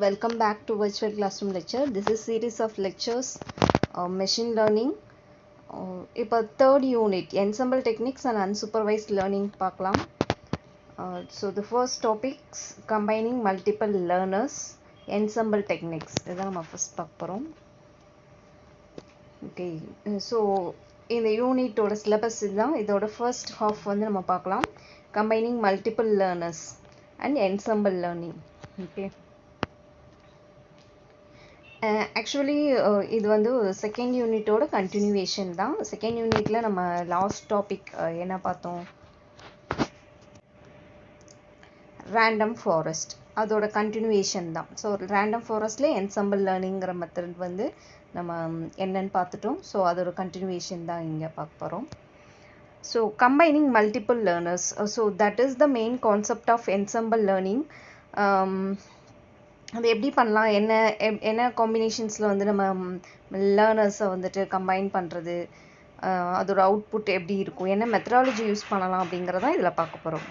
Welcome back to Virtual Classroom Lecture. This is series of lectures Machine Learning. இப்போ third unit Ensemble Techniques and Unsupervised Learning பார்க்கலாம். So the first topics combining multiple learners, Ensemble Techniques. இதான் நம்ம first பார்க்க போகிறோம். Okay, so இந்த யூனிட்டோட syllabus இதுதான். இதோட first half வந்து நம்ம பார்க்கலாம். Combining multiple learners and Ensemble Learning. Okay. Actually இது வந்து செகண்ட் யூனிட்டோட கண்டினியூவேஷன் தான். செகண்ட் யூனிட்ல நம்ம லாஸ்ட் டாபிக் என்ன பார்த்தோம்? ரேண்டம் ஃபாரஸ்ட், அதோட கண்டினியூவேஷன் தான். ஸோ ரேண்டம் ஃபாரஸ்ட்ல என்சம்பிள் லேர்னிங்கிற மெத்தட் வந்து நம்ம என்னன்னு பார்த்துட்டோம். ஸோ அதோட கண்டினியூவேஷன் தான் இங்கே பார்க்க போகிறோம். So combining multiple learners, so that is the main concept of ensemble learning. அது எப்படி பண்ணலாம், என்ன காம்பினேஷன்ஸில் வந்து நம்ம லேர்னர்ஸை வந்துட்டு கம்பைன் பண்ணுறது, அதோட அவுட்புட் எப்படி இருக்கும், என்ன மெத்தடாலஜி யூஸ் பண்ணலாம் அப்படிங்கிறதான் இதில் பார்க்க போகிறோம்.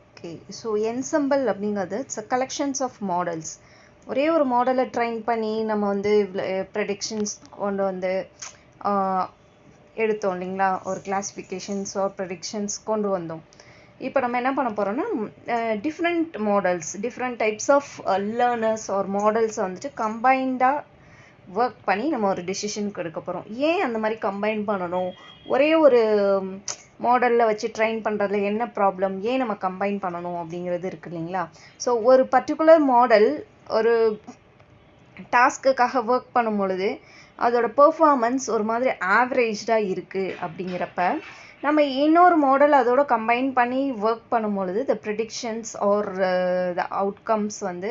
ஓகே, ஸோ என்சம்பிள் அப்படிங்கிறது இட்ஸ் கலெக்ஷன்ஸ் ஆஃப் மாடல்ஸ். ஒரே ஒரு மாடலை ட்ரைன் பண்ணி நம்ம வந்து ப்ரெடிக்ஷன்ஸ் கொண்டு வந்து எடுத்தோம் இல்லைங்களா, ஒரு கிளாஸிஃபிகேஷன்ஸ் ஆர் ப்ரெடிக்ஷன்ஸ் கொண்டு வந்தோம். இப்போ நம்ம என்ன பண்ண போகிறோம்னா different models, different types of learners or மாடல்ஸை வந்துட்டு கம்பைண்டாக ஒர்க் பண்ணி நம்ம ஒரு டெசிஷனுக்கு எடுக்க போகிறோம். ஏன் அந்த மாதிரி கம்பைன் பண்ணணும், ஒரே ஒரு மாடலில் வச்சு ட்ரைன் பண்ணுறதுல என்ன ப்ராப்ளம், ஏன் நம்ம கம்பைன் பண்ணணும் அப்படிங்கிறது இருக்குது இல்லைங்களா. ஸோ ஒரு பர்டிகுலர் மாடல் ஒரு டாஸ்க்குக்காக ஒர்க் பண்ணும் பொழுது அதோட பெர்ஃபார்மன்ஸ் ஒரு மாதிரி ஆவரேஜாக இருக்குது அப்படிங்கிறப்ப நம்ம இன்னொரு மாடல் அதோட கம்பைன் பண்ணி ஒர்க் பண்ணும்பொழுது த ப்ரெடிக்ஷன்ஸ் ஆர் த அவுட்கம்ஸ் வந்து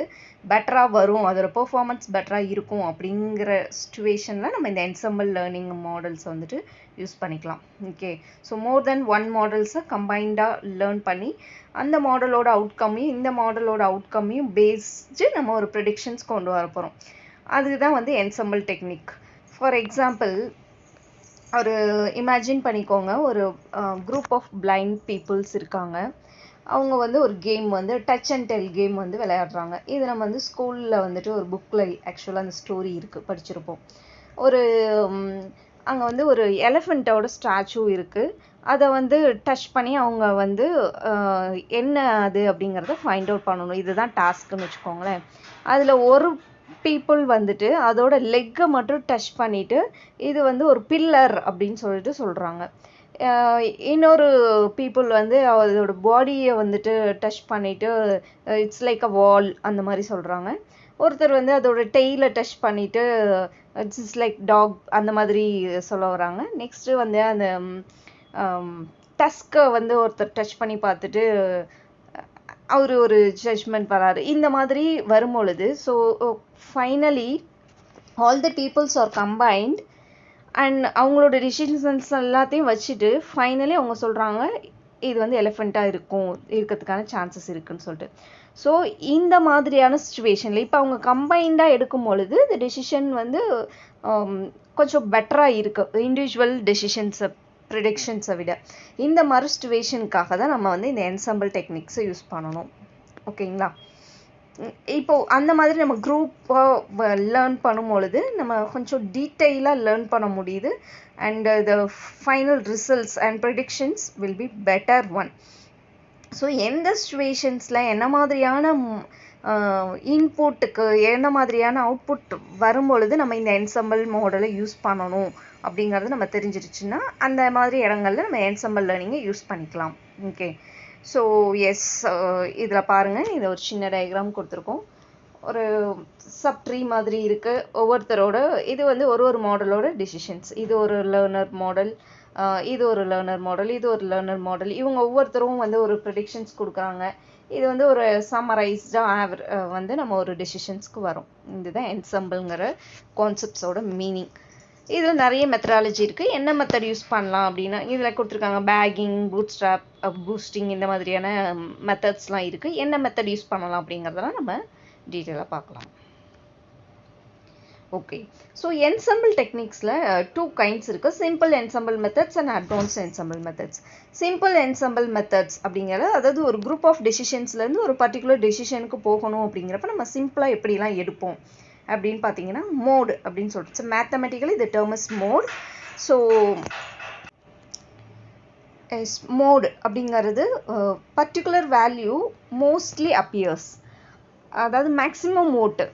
பெட்டராக வரும், அதோட பெர்ஃபார்மன்ஸ் பெட்டராக இருக்கும். அப்படிங்கிற சுச்சுவேஷனில் நம்ம இந்த என்சம்பிள் லேர்னிங் மாடல்ஸ் வந்துட்டு யூஸ் பண்ணிக்கலாம். Okay, so more than one மாடல்ஸை கம்பைண்டாக learn பண்ணி அந்த மாடலோட அவுட்கம்மையும் இந்த மாடலோட அவுட்கம்மையும் பேஸ்டு நம்ம ஒரு ப்ரெடிக்ஷன்ஸ் கொண்டு வர போகிறோம். அதுதான் வந்து என்சம்பிள் டெக்னிக். ஃபார் எக்ஸாம்பிள், ஒரு இமேஜின் பண்ணிக்கோங்க, ஒரு குரூப் ஆஃப் பிளைண்ட் பீப்புள்ஸ் இருக்காங்க. அவங்க வந்து ஒரு கேம் வந்து டச் அண்ட் டெல் கேம் வந்து விளையாடுறாங்க. இது நம்ம வந்து ஸ்கூலில் வந்துட்டு ஒரு புக்கில் ஆக்சுவலாக அந்த ஸ்டோரி இருக்குது, படிச்சிருப்போம். ஒரு அங்கே வந்து ஒரு எலிஃபெண்ட்டோட ஸ்டாச்சு இருக்குது. அதை வந்து டச் பண்ணி அவங்க வந்து என்ன அது அப்படிங்கிறத ஃபைண்ட் அவுட் பண்ணணும். இதுதான் டாஸ்க்குன்னு வச்சுக்கோங்களேன். அதில் ஒரு பீப்புள் வந்துட்டு அதோட லெக்கை மட்டும் டச் பண்ணிவிட்டு இது வந்து ஒரு பில்லர் அப்படின்னு சொல்லிட்டு சொல்கிறாங்க. இன்னொரு பீப்புள் வந்து அதோட பாடியை வந்துட்டு டச் பண்ணிவிட்டு இட்ஸ் லைக் அ வால் அந்த மாதிரி சொல்கிறாங்க. ஒருத்தர் வந்து அதோட டெய்லை டச் பண்ணிவிட்டு இட்ஸ் லைக் டாக் அந்த மாதிரி சொல்ல வராங்க. நெக்ஸ்ட்டு வந்து அந்த டஸ்கை வந்து ஒருத்தர் டச் பண்ணி பார்த்துட்டு அவர் ஒரு ஜட்ஜ்மெண்ட் வராரு. இந்த மாதிரி வரும்பொழுது so finally all the peoples are combined and அவங்களோட டிசிஷன்ஸ் எல்லாத்தையும் வச்சுட்டு ஃபைனலி அவங்க சொல்கிறாங்க இது வந்து எலிஃபெண்ட்டாக இருக்கிறதுக்கான சான்சஸ் இருக்குன்னு சொல்லிட்டு. ஸோ இந்த மாதிரியான சுச்சுவேஷனில் இப்போ அவங்க கம்பைண்டாக எடுக்கும் பொழுது இந்த டெசிஷன் வந்து கொஞ்சம் பெட்டராக இருக்குது இண்டிவிஜுவல் டெசிஷன்ஸை ப்ரிடிக்ஷன்ஸை விட. இந்த மாதிரி சுச்சுவேஷனுக்காக தான் நம்ம வந்து இந்த என்சம்பிள் டெக்னிக்ஸை யூஸ் பண்ணணும். ஓகேங்களா. இப்போது அந்த மாதிரி நம்ம குரூப்பாக லேர்ன் பண்ணும் பொழுது நம்ம கொஞ்சம் டீட்டெயிலாக லேர்ன் பண்ண முடியுது and the final results and predictions will be better one. So எந்த சுச்சுவேஷன்ஸில் என்ன மாதிரியான இன்புட்டுக்கு என்ன மாதிரியான அவுட்புட் வரும்பொழுது நம்ம இந்த என்சம்பிள் மாடலை யூஸ் பண்ணணும் அப்படிங்கிறது நம்ம தெரிஞ்சிருச்சுன்னா அந்த மாதிரி இடங்கள்ல நம்ம என்சம்பிள் லேர்னிங்கை யூஸ் பண்ணிக்கலாம். ஓகே, ஸோ எஸ், இதில் பாருங்கள், இதை ஒரு சின்ன டயக்ராம் கொடுத்துருக்கோம். ஒரு சப் ட்ரீ மாதிரி இருக்குது. ஒவ்வொருத்தரோட இது வந்து ஒரு மாடலோட டிசிஷன்ஸ். இது ஒரு லேர்னர் மாடல், இது ஒரு லேர்னர் மாடல், இது ஒரு லேர்னர் மாடல். இவங்க ஒவ்வொருத்தரும் வந்து ஒரு ப்ரெடிக்ஷன்ஸ் கொடுக்குறாங்க. இது வந்து ஒரு சம்மரைஸ்டாக வந்து நம்ம ஒரு டெசிஷன்ஸ்க்கு வரும். இதுதான் என்சம்பிள்ங்கிற கான்செப்ட்ஸோட மீனிங். இதில் நிறைய மெத்தடாலஜி இருக்குது. என்ன மெத்தட் யூஸ் பண்ணலாம் அப்படின்னா இதில் கொடுத்துருக்காங்க. பேக்கிங், பூட்ஸ்ட்ராப், பூஸ்டிங், இந்த மாதிரியான மெத்தட்ஸ்லாம் இருக்குது. என்ன மெத்தட் யூஸ் பண்ணலாம் அப்படிங்கிறதெல்லாம் நம்ம டீட்டெயிலாக பார்க்கலாம். ஓகே. ஸோ என்சம்பிள் டெக்னிக்ஸில் டூ கைண்ட்ஸ் இருக்குது. Simple ensemble methods and advance ensemble methods. Simple ensemble methods அப்படிங்கிறது அதாவது ஒரு குரூப் ஆஃப் டெசிஷன்ஸ்லேருந்து ஒரு பர்டிகுலர் டெசிஷனுக்கு போகணும் அப்படிங்கிறப்ப நம்ம சிம்பிளாக எப்படிலாம் எடுப்போம் அப்படின்னு பார்த்தீங்கன்னா மோடு அப்படின்னு சொல்லிட்டு. So mathematically the term is mode. So mode அப்படிங்கிறது பர்டிகுலர் வேல்யூ மோஸ்ட்லி அப்பியர்ஸ், அதாவது மேக்ஸிமம் ஓட்டு.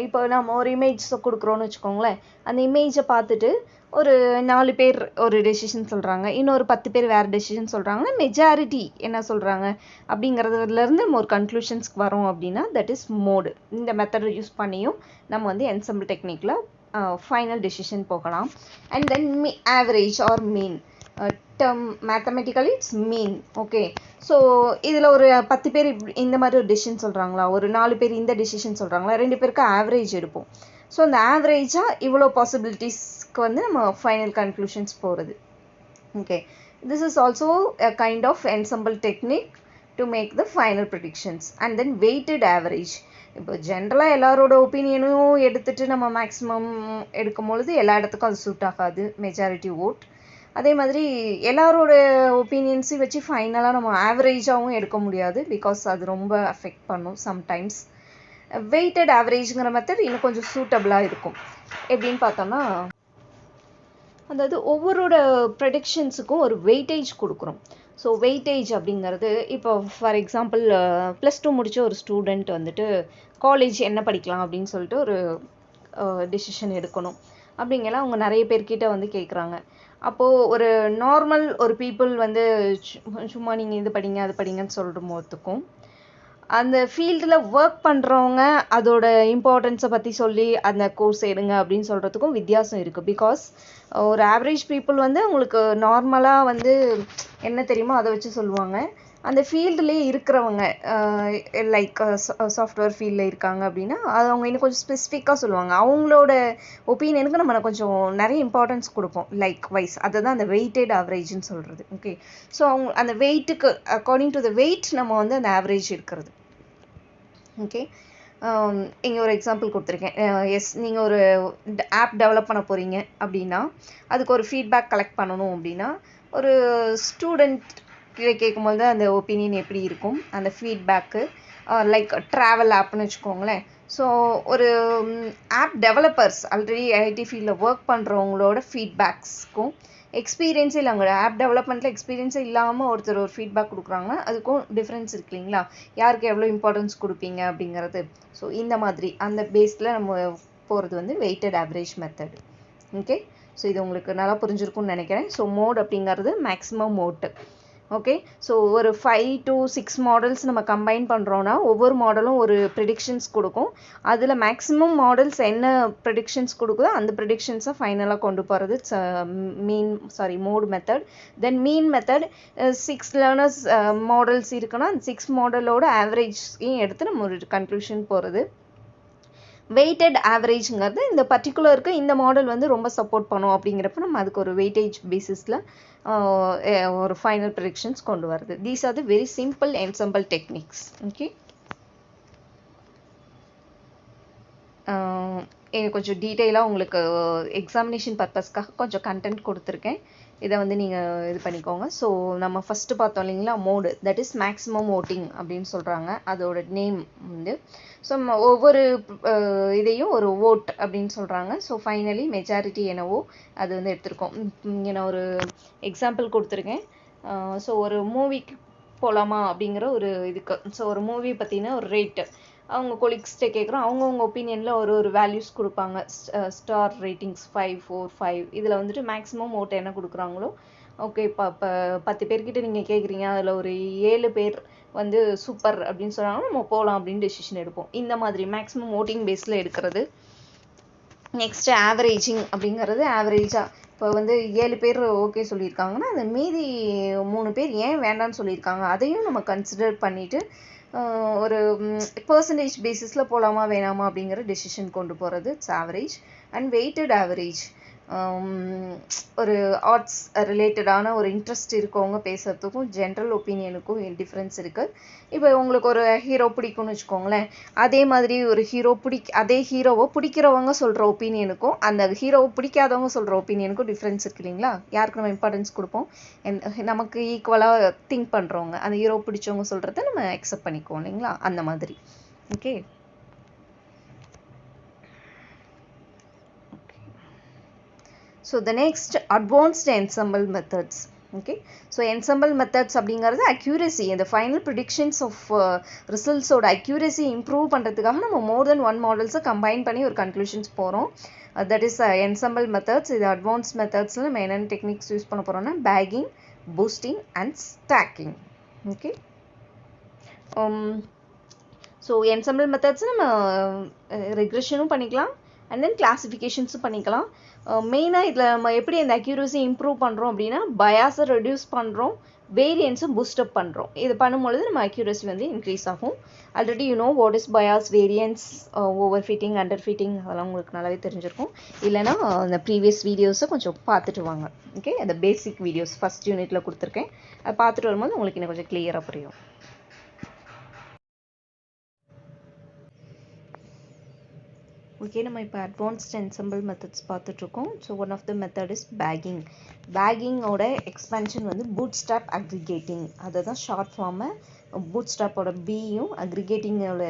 இப்போ நம்ம ஒரு இமேஜ் கொடுக்குறோன்னு வச்சுக்கோங்களேன், அந்த இமேஜை பார்த்துட்டு ஒரு 4 பேர் ஒரு டெசிஷன் சொல்கிறாங்க, இன்னொரு 10 பேர் வேறு டெசிஷன் சொல்கிறாங்க, மெஜாரிட்டி என்ன சொல்கிறாங்க அப்படிங்கிறதுலேருந்து நம்ம ஒரு கன்க்ளூஷன்ஸ்க்கு வரோம் அப்படின்னா தட் இஸ் மோடு. இந்த மெத்தடை யூஸ் பண்ணியும் நம்ம வந்து என்சம்பிள் டெக்னிக்கில் ஃபைனல் டெசிஷன் போகலாம். And then average or mean term mathematically it's mean. Okay. So இதில் ஒரு 10 பேர் இந்த மாதிரி ஒரு டெசிஷன் சொல்கிறாங்களா, ஒரு 4 பேர் இந்த டெசிஷன் சொல்கிறாங்களா, 2 பேருக்கு ஆவரேஜ் எடுப்போம். ஸோ அந்த ஆவரேஜாக இவ்வளோ பாசிபிலிட்டிஸ்க்கு வந்து நம்ம ஃபைனல் கன்க்ளூஷன்ஸ் போகிறது. Okay. This is also a kind of ensemble technique to make the final predictions. And then weighted average. இப்போ ஜென்ரலாக எல்லாரோட ஒப்பீனியனும் எடுத்துகிட்டு நம்ம மேக்ஸிமம் எடுக்கும் பொழுது எல்லா இடத்துக்கும் அது சூட் ஆகாது, மெஜாரிட்டி ஓட். அதே மாதிரி எல்லாரோட ஒப்பீனியன்ஸையும் வச்சு ஃபைனலாக நம்ம ஆவரேஜாகவும் எடுக்க முடியாது, பிகாஸ் அது ரொம்ப அஃபெக்ட் பண்ணும் சம்டைம்ஸ். வெயிட்டட் ஆவரேஜுங்கிற மெத்தட் இன்னும் கொஞ்சம் சூட்டபிளாக இருக்கும். எப்படின்னு பார்த்தோம்னா, அதாவது ஒவ்வொருட ப்ரெடிக்ஷன்ஸுக்கும் ஒரு வெயிட்டேஜ் கொடுக்குறோம். ஸோ வெயிட்டேஜ் அப்படிங்கிறது இப்போ ஃபார் எக்ஸாம்பிள் +2 முடித்த ஒரு ஸ்டூடெண்ட் வந்துட்டு காலேஜ் என்ன படிக்கலாம் அப்படின்னு சொல்லிட்டு ஒரு டெசிஷன் எடுக்கணும். அப்படிங்கலாம் அவங்க நிறைய பேர்கிட்ட வந்து கேட்குறாங்க. அப்போது ஒரு நார்மல் ஒரு பீப்புள் வந்து சும்மா நீங்கள் இது படிங்க அது படிங்கன்னு சொல்லும் போதுக்கும், அந்த ஃபீல்டில் ஒர்க் பண்ணுறவங்க அதோட இம்பார்ட்டன்ஸை பற்றி சொல்லி அந்த கோர்ஸ் எடுங்க அப்படின்னு சொல்கிறதுக்கும் வித்தியாசம் இருக்குது. பிகாஸ் ஒரு ஆவரேஜ் பீப்புள் வந்து அவங்களுக்கு நார்மலாக வந்து என்ன தெரியுமோ அதை வச்சு சொல்லுவாங்க. அந்த ஃபீல்டுலேயே இருக்கிறவங்க லைக் சாஃப்ட்வேர் ஃபீல்டில் இருக்காங்க அப்படின்னா அது அவங்க இன்னும் கொஞ்சம் ஸ்பெசிஃபிக்காக சொல்லுவாங்க. அவங்களோட ஒப்பீனியனுக்கு நம்ம கொஞ்சம் நிறைய இம்பார்ட்டன்ஸ் கொடுப்போம், லைக் வைஸ். அதை தான் அந்த வெயிட்டட் ஆவரேஜ்னு சொல்கிறது. ஓகே. ஸோ அவங்க அந்த வெயிட்டுக்கு அக்கார்டிங் டு த வெயிட் நம்ம வந்து அந்த ஆவரேஜ் இருக்கிறது. ஓகே. இங்கே ஒரு எக்ஸாம்பிள் கொடுத்துருக்கேன். எஸ், நீங்கள் ஒரு ஆப் டெவலப் பண்ண போகிறீங்க அப்படின்னா அதுக்கு ஒரு ஃபீட்பேக் கலெக்ட் பண்ணணும் அப்படின்னா ஒரு ஸ்டூடெண்ட் கேட்கும்போது அந்த ஒப்பீனியன் எப்படி இருக்கும், அந்த ஃபீட்பேக்கு லைக் ட்ராவல் ஆப்னு வச்சுக்கோங்களேன். ஸோ ஒரு ஆப் டெவலப்பர்ஸ் ஆல்ரெடி ஐடி ஃபீல்டில் ஒர்க் பண்ணுறவங்களோட ஃபீட்பேக்ஸ்க்கும் எக்ஸ்பீரியன்ஸே இல்லை, அவங்க ஆப் டெவலப்மெண்ட்டில் எக்ஸ்பீரியன்ஸே இல்லாமல் ஒருத்தர் ஒரு ஃபீட்பேக் கொடுக்குறாங்கன்னா அதுக்கும் டிஃப்ரென்ஸ் இருக்கு இல்லைங்களா, யாருக்கு எவ்வளோ இம்பார்ட்டன்ஸ் கொடுப்பீங்க அப்படிங்கிறது. ஸோ இந்த மாதிரி அந்த பேஸில் நம்ம போகிறது வந்து weighted average method. Okay. So இது உங்களுக்கு நல்லா புரிஞ்சிருக்கும்னு நினைக்கிறேன். ஸோ மோட் அப்படிங்கிறது மேக்ஸிமம் மோட்டு. ஓகே. ஸோ ஒரு 5 to 6 மாடல்ஸ் நம்ம கம்பைன் பண்ணுறோன்னா ஒவ்வொரு மாடலும் ஒரு ப்ரெடிக்ஷன்ஸ் கொடுக்கும். அதில் மேக்ஸிமம் மாடல்ஸ் என்ன ப்ரெடிக்ஷன்ஸ் கொடுக்குதோ அந்த ப்ரெடிக்ஷன்ஸை ஃபைனலாக கொண்டு போகிறது மோட் மெத்தட். தென் மீன் மெத்தட் 6 லேர்னர்ஸ் மாடல்ஸ் இருக்குன்னா அந்த 6 மாடலோட ஆவரேஜையும் எடுத்து நம்ம ஒரு கன்க்ளூஷன் போகிறது. வெயிட்டட் ஆவரேஜ்ங்கிறது இந்த பர்டிகுலருக்கு இந்த மாடல் வந்து ரொம்ப சப்போர்ட் பண்ணும் அப்படிங்கிறப்ப நம்ம அதுக்கு ஒரு வெயிட்டேஜ் பேசிஸில் ஒரு ஃபைனல் ப்ரெடிக்ஷன்ஸ் கொண்டு வருது. These are the very simple ensemble techniques. Okay. கொஞ்சம் டீட்டெயிலாக உங்களுக்கு எக்ஸாமினேஷன் பர்பஸ்க்காக கொஞ்சம் கண்டென்ட் கொடுத்துருக்கேன், இதை வந்து நீங்கள் இது பண்ணிக்கோங்க. ஸோ நம்ம ஃபஸ்ட்டு பார்த்தோம் இல்லைங்களா, mode, that is maximum voting அப்படின்னு சொல்கிறாங்க அதோட நேம் வந்து. ஸோ ஒவ்வொரு இதையும் ஒரு ஓட் அப்படின்னு சொல்கிறாங்க. ஸோ ஃபைனலி மெஜாரிட்டி என்னவோ அது வந்து எடுத்திருக்கோம். இங்கே நான் ஒரு எக்ஸாம்பிள் கொடுத்துருக்கேன். ஸோ ஒரு மூவிக்கு போகலாமா அப்படிங்கிற ஒரு இதுக்கு, ஸோ ஒரு மூவி பற்றின ஒரு ரேட்டு அவங்க கொலீக்ஸ்கிட்ட கேட்குறோம். அவங்கவுங்க ஒப்பீனியனில் ஒரு வேல்யூஸ் கொடுப்பாங்க, ஸ்டார் ரேட்டிங்ஸ் 5, 4, 5. இதில் வந்துட்டு மேக்ஸிமம் ஓட்டு என்ன கொடுக்குறாங்களோ. ஓகே. இப்போ 10 பேர்கிட்ட நீங்கள் கேட்குறீங்க, அதில் ஒரு 7 பேர் வந்து சூப்பர் அப்படின்னு சொன்னாங்கன்னா நம்ம போகலாம் அப்படின்னு டெசிஷன் எடுப்போம். இந்த மாதிரி மேக்ஸிமம் ஓட்டிங் பேஸில் எடுக்கிறது. நெக்ஸ்ட்டு ஆவரேஜிங் அப்படிங்கிறது ஆவரேஜாக இப்போ வந்து 7 பேர் ஓகே சொல்லியிருக்காங்கன்னா அந்த மீதி 3 பேர் ஏன் வேண்டான்னு சொல்லியிருக்காங்க அதையும் நம்ம கன்சிடர் பண்ணிவிட்டு ஒரு பர்சன்டேஜ் பேசிஸில் போகலாமா வேணாமா அப்படிங்கிற டெசிஷன் கொண்டு போகிறது. It's average. And weighted average ஒரு ஆர்ட்ஸ் ரிலேட்டடான ஒரு இன்ட்ரெஸ்ட் இருக்கவங்க பேசுகிறதுக்கும் ஜென்ரல் ஒப்பீனியனுக்கும் டிஃப்ரென்ஸ் இருக்குது. இப்போ உங்களுக்கு ஒரு ஹீரோ பிடிக்கும்னு வச்சுக்கோங்களேன், அதே மாதிரி ஒரு அதே ஹீரோவை பிடிக்கிறவங்க சொல்கிற ஒப்பீனியனுக்கும் அந்த ஹீரோவை பிடிக்காதவங்க சொல்கிற ஒப்பீனியனுக்கும் டிஃப்ரென்ஸ் இருக்கு இல்லைங்களா? யாருக்கு நம்ம இம்பார்ட்டன்ஸ் கொடுப்போம்? நமக்கு ஈக்குவலாக திங்க் பண்ணுறவங்க, அந்த ஹீரோ பிடிச்சவங்க சொல்கிறத நம்ம அக்செப்ட் பண்ணிக்குவோம் இல்லைங்களா? அந்த மாதிரி. Okay. So the next, advanced ensemble methods. Okay, so ensemble methods அப்படிங்கிறது accuracy, the final predictions of results ஓட accuracy improve பண்ணுறதுக்காக நம்ம more than one models combine பண்ணி ஒரு conclusions போகிறோம். That is ensemble methods. இது advanced methodsல நம்ம என்னென்ன டெக்னிக்ஸ் யூஸ் பண்ண போகிறோம்னா bagging, boosting and stacking. Okay. So ensemble methods நம்ம regressionும் பண்ணிக்கலாம் and then கிளாசிஃபிகேஷன்ஸும் பண்ணிக்கலாம். மெயினாக இதில் நம்ம எப்படி அந்த அக்யூரசி இம்ப்ரூவ் பண்ணுறோம் அப்படின்னா பயாஸை ரெடியூஸ் பண்ணுறோம், வேரியன்ஸும் பூஸ்டப் பண்ணுறோம். இது பண்ணும்பொழுது நம்ம அக்யூரசி வந்து இன்க்ரீஸ் ஆகும். Already what is bias, variance, over fitting, under fitting, அதெல்லாம் உங்களுக்கு நல்லாவே தெரிஞ்சிருக்கும். இல்லைனா அந்த ப்ரீவியஸ் வீடியோஸை கொஞ்சம் பார்த்துட்டு வாங்க. ஓகே, அந்த பேசிக் வீடியோஸ் ஃபஸ்ட் யூனிட்டில் கொடுத்துருக்கேன், அதை பார்த்துட்டு வரும்போது உங்களுக்கு இன்னும் கொஞ்சம் கிளியராக புரியும். ஓகே, நம்ம இப்போ அட்வான்ஸ்ட் என்சம்பிள் மெத்தட்ஸ் பார்த்துட்ருக்கோம். So one of the method is bagging. பேக்கிங்கோட எக்ஸ்பென்ஷன் வந்து பூட் ஸ்ட்ராப் அக்ரிகேட்டிங், அதை தான் ஷார்ட் ஃபார்மை. பூட் ஸ்ட்ராப்போட பியும் அக்ரிகேட்டிங்கோட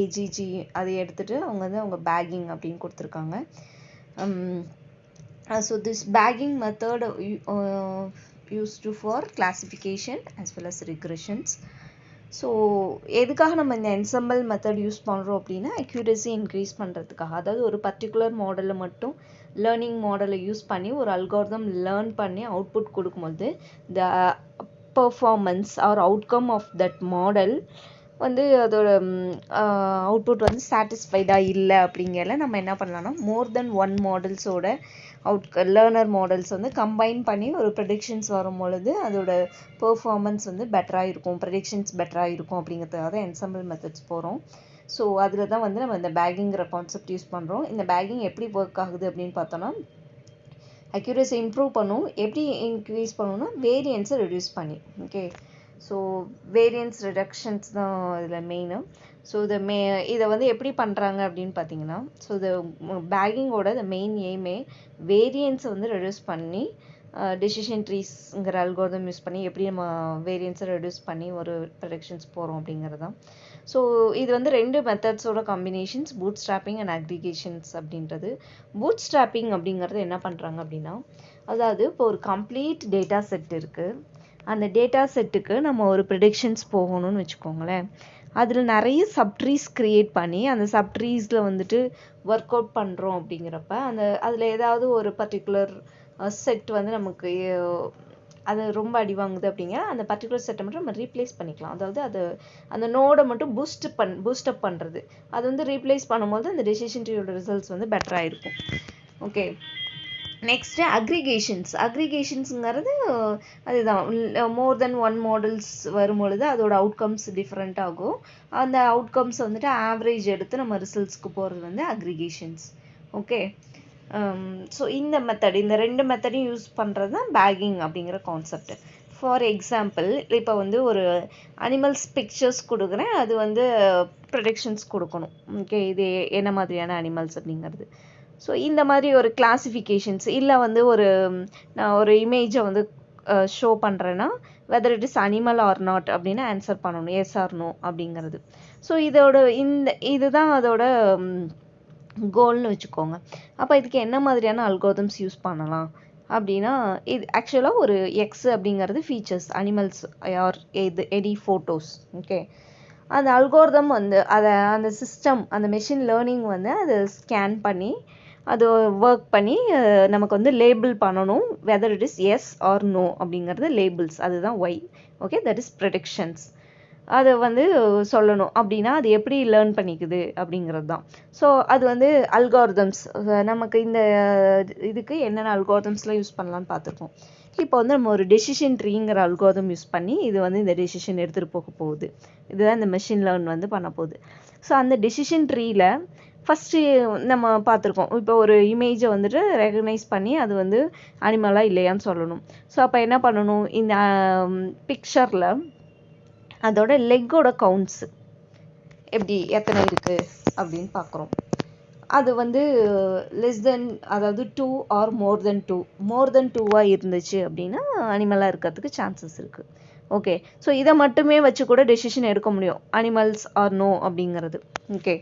ஏஜிஜி அதை எடுத்துகிட்டு அவங்க வந்து அவங்க பேக்கிங் அப்படின்னு கொடுத்துருக்காங்க. So this bagging method used for classification as well as regressions. So எதுக்காக நம்ம இந்த என்சம்பிள் மெத்தட் யூஸ் பண்ணுறோம் அப்படின்னா அக்யூரசி இன்க்ரீஸ் பண்ணுறதுக்காக. அதாவது ஒரு பர்டிகுலர் மாடலை மட்டும் லேர்னிங் மாடலை யூஸ் பண்ணி ஒரு அல்காரிதம் லேர்ன் பண்ணி அவுட்புட் கொடுக்கும்போது the performance or outcome of that model வந்து அதோட அவுட்புட் வந்து சாட்டிஸ்ஃபைடாக இல்லை அப்படிங்கல நம்ம என்ன பண்ணலாம்னா மோர் தென் ஒன் மாடல்ஸோட லேர்னர் மாடல்ஸ் வந்து கம்பைன் பண்ணி ஒரு ப்ரெடிக்ஷன்ஸ் வரும் பொழுது அதோட பெர்ஃபார்மன்ஸ் வந்து பெட்டராக இருக்கும், ப்ரெடிக்ஷன்ஸ் பெட்டராக இருக்கும் அப்படிங்கிறதுக்காக தான் என்சம்பிள் மெத்தட்ஸ் போகிறோம். ஸோ அதில் தான் வந்து நம்ம இந்த பேக்கிங்கிற கான்செப்ட் யூஸ் பண்ணுறோம். இந்த பேக்கிங் எப்படி ஒர்க் ஆகுது அப்படின்னு பார்த்தோன்னா அக்யூரசி இம்ப்ரூவ் பண்ணும். எப்படி இன்க்ரீஸ் பண்ணணும்னா வேரியன்ஸை ரெடியூஸ் பண்ணி. ஓகே, ஸோ வேரியன்ஸ் ரிடக்ஷன்ஸ் தான் இதில் மெயினு. ஸோ இதை வந்து எப்படி பண்ணுறாங்க அப்படின்னு பார்த்தீங்கன்னா, ஸோ இந்த பேக்கிங்கோட இந்த மெயின் எய்மே வேரியன்ஸை வந்து ரெடியூஸ் பண்ணி டெசிஷன் ட்ரீஸ்ங்கிற அல்காரிதம் யூஸ் பண்ணி எப்படி நம்ம வேரியன்ஸை ரெடியூஸ் பண்ணி ஒரு ப்ரெடிக்ஷன்ஸ் போகிறோம் அப்படிங்கிறது தான். ஸோ இது வந்து ரெண்டு மெத்தட்ஸோட combinations, boot strapping and aggregations அப்படின்றது. பூட் ஸ்ட்ராப்பிங் அப்படிங்கிறது என்ன பண்ணுறாங்க அப்படின்னா, அதாவது இப்போ ஒரு கம்ப்ளீட் டேட்டா செட் இருக்குது, அந்த டேட்டா செட்டுக்கு நம்ம ஒரு ப்ரெடிக்ஷன்ஸ் போகணும்னு வச்சுக்கோங்களேன். அதில் நிறைய சப்ட்ரீஸ் க்ரியேட் பண்ணி அந்த சப்ட்ரீஸில் வந்துட்டு ஒர்க் அவுட் பண்ணுறோம் அப்படிங்கிறப்ப அதில் ஏதாவது ஒரு பர்டிகுலர் செட் வந்து நமக்கு அது ரொம்ப அடி வாங்குது அப்படிங்கிற அந்த பர்டிகுலர் செட்டை மட்டும் நம்ம ரீப்ளேஸ் பண்ணிக்கலாம். அதாவது அந்த நோடை மட்டும் பூஸ்டப் பண்ணுறது, அது வந்து ரீப்ளேஸ் பண்ணும்போது அந்த டெசிஷன் ட்ரீயோட ரிசல்ட்ஸ் வந்து பெட்டராக இருக்கும். ஓகே, நெக்ஸ்ட்டு அக்ரிகேஷன்ஸுங்கிறது அதுதான் மோர் தென் ஒன் மாடல்ஸ் வரும்பொழுது அதோட அவுட்கம்ஸ் டிஃப்ரெண்ட் ஆகும். அந்த அவுட்கம்ஸ் வந்துட்டு ஆவரேஜ் எடுத்து நம்ம ரிசல்ட்ஸ்க்கு போகிறது வந்து அக்ரிகேஷன்ஸ். ஓகே, ஸோ இந்த ரெண்டு மெத்தடையும் யூஸ் பண்ணுறது தான் பேக்கிங் அப்படிங்கிற கான்செப்ட். ஃபார் எக்ஸாம்பிள், இப்போ வந்து ஒரு அனிமல்ஸ் பிக்சர்ஸ் கொடுக்குறேன், அது வந்து ப்ரெடிக்ஷன்ஸ் கொடுக்கணும். ஓகே, இது என்ன மாதிரியான அனிமல்ஸ் அப்படிங்கிறது. ஸோ இந்த மாதிரி ஒரு கிளாசிஃபிகேஷன்ஸ் இல்லை வந்து நான் ஒரு இமேஜை வந்து ஷோ பண்ணுறேன்னா weather it is animal R not அப்படின்னு ஆன்சர் பண்ணணும், எஸ் ஆர் நோ அப்படிங்கிறது. ஸோ இதுதான் அதோட கோல்னு வச்சுக்கோங்க. அப்போ இதுக்கு என்ன மாதிரியான அல்கோரிதம்ஸ் யூஸ் பண்ணலாம் அப்படின்னா, இது ஆக்சுவலாக ஒரு எக்ஸ் அப்படிங்கிறது features, animals or any photos. Okay, அந்த அல்கோரிதம் வந்து அந்த சிஸ்டம், அந்த மெஷின் லேர்னிங் வந்து அதை ஸ்கேன் பண்ணி அது ஒர்க் பண்ணி நமக்கு வந்து லேபிள் பண்ணணும், whether it is yes or no அப்படிங்கிறது லேபிள்ஸ், அதுதான் Y. Okay, that is predictions. அதை வந்து சொல்லணும் அப்படின்னா அது எப்படி லேர்ன் பண்ணிக்குது அப்படிங்கிறது தான். ஸோ அது வந்து அல்காரிதம்ஸ், நமக்கு இந்த இதுக்கு என்னென்ன அல்காரிதம்ஸ்லாம் யூஸ் பண்ணலான்னு பார்த்துருக்கோம். இப்போ வந்து நம்ம ஒரு டெசிஷன் ட்ரீங்கிற அல்காரிதம் யூஸ் பண்ணி இது வந்து இந்த டெசிஷன் எடுத்துகிட்டு போக போகுது. இதுதான் இந்த மெஷின் லேர்ன் வந்து பண்ண போகுது. ஸோ அந்த டெசிஷன் ட்ரீயில் ஃபஸ்ட்டு நம்ம பார்த்துருக்கோம். இப்போ ஒரு இமேஜை வந்துட்டு ரெகக்னைஸ் பண்ணி அது வந்து அனிமலாக இல்லையான்னு சொல்லணும். ஸோ அப்போ என்ன பண்ணணும், இந்த பிக்சரில் அதோட லெக்கோட கவுண்ட்ஸு எப்படி எத்தனை இருக்குது அப்படின்னு பார்க்குறோம். அது வந்து லெஸ் தென், அதாவது 2 ஆர் மோர் தென் 2 இருந்துச்சு அப்படின்னா அனிமலாக இருக்கிறதுக்கு சான்சஸ் இருக்குது. ஓகே, ஸோ இதை மட்டுமே வச்சு கூட டெசிஷன் எடுக்க முடியும், அனிமல்ஸ் ஆர் நோ அப்படிங்கிறது. ஓகே,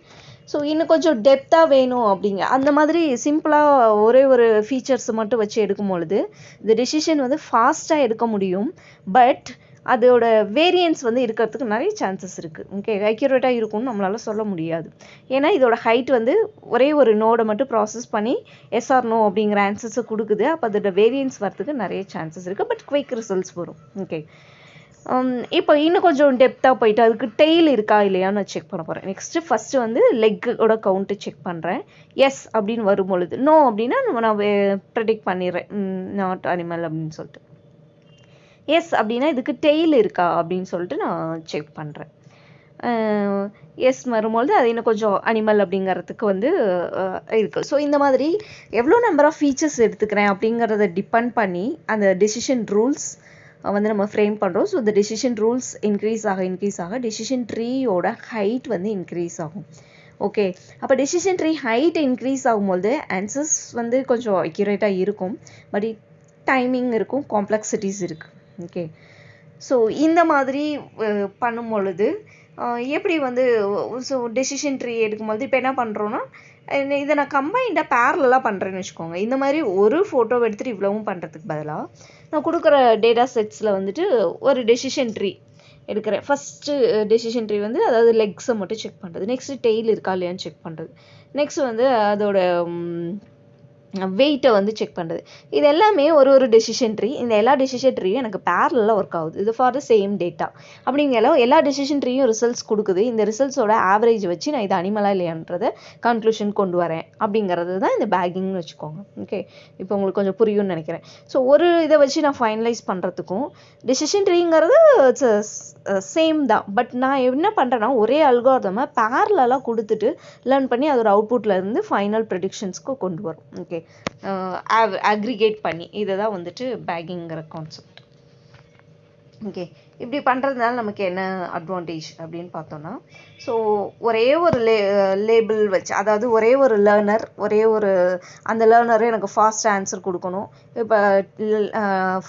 ஸோ இன்னும் கொஞ்சம் டெப்த்தாக வேணும் அப்படிங்க அந்த மாதிரி சிம்பிளாக ஒரே ஒரு ஃபீச்சர்ஸ் மட்டும் வச்சு எடுக்கும் பொழுது இந்த டெசிஷன் வந்து ஃபாஸ்ட்டாக எடுக்க முடியும். பட் அதோட வேரியன்ஸ் வந்து இருக்கிறதுக்கு நிறைய சான்சஸ் இருக்குது. ஓகே, அக்யூரேட்டாக இருக்கும்னு நம்மளால் சொல்ல முடியாது. ஏன்னா இதோட ஹைட் வந்து ஒரே ஒரு நோடை மட்டும் ப்ராசஸ் பண்ணி எஸ்ஆர் நோ அப்படிங்கிற ஆன்சர்ஸை கொடுக்குது. அப்போ அதோட வேரியன்ஸ் வரதுக்கு நிறைய சான்சஸ் இருக்குது. பட் குயிக் ரிசல்ட்ஸ் வரும். ஓகே, இப்போ இன்னும் கொஞ்சம் டெப்த்தாக போயிட்டு அதுக்கு டெய்ல் இருக்கா இல்லையான்னு நான் செக் பண்ண போகிறேன். நெக்ஸ்ட்டு ஃபஸ்ட்டு வந்து லெக்கோட கவுண்ட்டு செக் பண்ணுறேன். எஸ் அப்படின்னு வரும்பொழுது, நோ அப்படின்னா நான் ப்ரெடிக்ட் பண்ணிடுறேன் நாட் அனிமல் அப்படின்னு சொல்லிட்டு. எஸ் அப்படின்னா இதுக்கு டெய்ல் இருக்கா அப்படின்னு சொல்லிட்டு நான் செக் பண்ணுறேன். எஸ் வரும்பொழுது அது இன்னும் கொஞ்சம் அனிமல் அப்படிங்கிறதுக்கு வந்து இருக்குது. ஸோ இந்த மாதிரி எவ்வளோ நம்பர் ஆஃப் ஃபீச்சர்ஸ் எடுத்துக்கிறேன் அப்படிங்கிறத டிபெண்ட் பண்ணி அந்த டெசிஷன் ரூல்ஸ் வந்து நம்ம ஃப்ரேம் பண்ணுறோம். ஸோ இந்த டெசிஷன் ரூல்ஸ் இன்க்ரீஸ் ஆக டெசிஷன் ட்ரீயோட ஹைட் வந்து இன்க்ரீஸ் ஆகும். ஓகே, அப்போ டெசிஷன் ட்ரீ ஹைட் இன்க்ரீஸ் ஆகும்போது ஆன்சர்ஸ் வந்து கொஞ்சம் அக்யூரேட்டாக இருக்கும். பட் டைமிங் இருக்கும், காம்ப்ளெக்சிட்டிஸ் இருக்குது. ஓகே, ஸோ இந்த மாதிரி பண்ணும் பொழுது எப்படி வந்து ஸோ டெசிஷன் ட்ரீ எடுக்கும்போது இப்போ என்ன பண்ணுறோன்னா, இதை நான் கம்பைண்டாக பேரலாக பண்ணுறேன்னு வச்சுக்கோங்க. இந்த மாதிரி ஒரு ஃபோட்டோ எடுத்துகிட்டு இவ்வளவும் பண்ணுறதுக்கு பதிலாக நான் கொடுக்குற டேட்டா செட்ஸில் வந்துட்டு ஒரு டெசிஷன் ட்ரீ எடுக்கிறேன். ஃபஸ்ட்டு டெசிஷன் ட்ரீ வந்து அதாவது லெக்ஸை மட்டும் செக் பண்ணுறது, நெக்ஸ்ட்டு டெய்ல் இருக்கா இல்லையான்னு செக் பண்ணுறது, நெக்ஸ்ட் வந்து அதோட வெயிட்டை வந்து செக் பண்ணுறது. இது எல்லாமே ஒரு டெசிஷன் ட்ரீ. இந்த எல்லா டெசிஷன் ட்ரீயும் எனக்கு பேரலாக ஒர்க் ஆகுது. இது ஃபார் த சேம் டேட்டா அப்படிங்கிற எல்லா டெசிஷன் ட்ரீயும் ரிசல்ட்ஸ் கொடுக்குது. இந்த ரிசல்ட்ஸோட ஆவரேஜ் வச்சு நான் இது அனிமலாக இல்லையான்றதை கன்க்ளூஷன் கொண்டு வரேன் அப்படிங்கிறது தான் இந்த பேக்கிங்னு வச்சுக்கோங்க. ஓகே, இப்போ உங்களுக்கு கொஞ்சம் புரியும்னு நினைக்கிறேன். ஸோ ஒரு இதை வச்சு நான் ஃபைனலைஸ் பண்ணுறதுக்கும் டெசிஷன் ட்ரீங்கிறது சேம் தான். பட் நான் என்ன பண்ணுறேன்னா ஒரே அல்காரிதமை பேரலாக கொடுத்துட்டு லேர்ன் பண்ணி அதோட அவுட்புட்டில் இருந்து ஃபைனல் ப்ரெடிக்ஷன்ஸ்க்கு கொண்டு வரும். ஓகே, அக்ரிகேட் பண்ணி இதை தான் வந்துட்டு பேக்கிங்கிற கான்செப்ட். ஓகே, இப்படி பண்ணுறதுனால நமக்கு என்ன அட்வான்டேஜ் அப்படின்னு பார்த்தோன்னா, ஸோ ஒரே ஒரு லேபிள் வச்சு, அதாவது ஒரே ஒரு லேர்னர், அந்த லேர்னரை எனக்கு ஃபாஸ்ட் ஆன்சர் கொடுக்கணும். இப்போ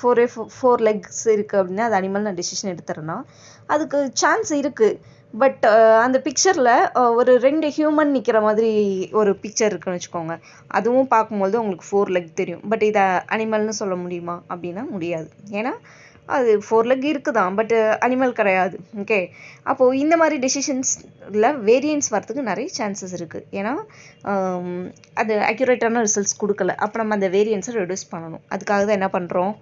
4 லெக்ஸ் இருக்குது அப்படின்னா அது அனிமல் நான் டெசிஷன் எடுத்துறேன்னா அதுக்கு சான்ஸ் இருக்குது. பட் அந்த பிக்சரில் ஒரு 2 ஹியூமன் நிற்கிற மாதிரி ஒரு பிக்சர் இருக்குன்னு வச்சுக்கோங்க. அதுவும் பார்க்கும்போது உங்களுக்கு 4 லெக் தெரியும். பட் இதை அனிமல்னு சொல்ல முடியுமா அப்படின்னா முடியாது. ஏன்னா அது 4 லெக் இருக்குதான், பட் அனிமல் கிடையாது. ஓகே, அப்போது இந்த மாதிரி டெசிஷன்ஸில் வேரியன்ஸ் வரதுக்கு நிறைய சான்சஸ் இருக்குது. ஏன்னா அது அக்யூரேட்டான ரிசல்ட்ஸ் கொடுக்கல. அப்போ நம்ம அந்த வேரியன்ஸை ரெடியூஸ் பண்ணணும். அதுக்காக தான் என்ன பண்ணுறோம்,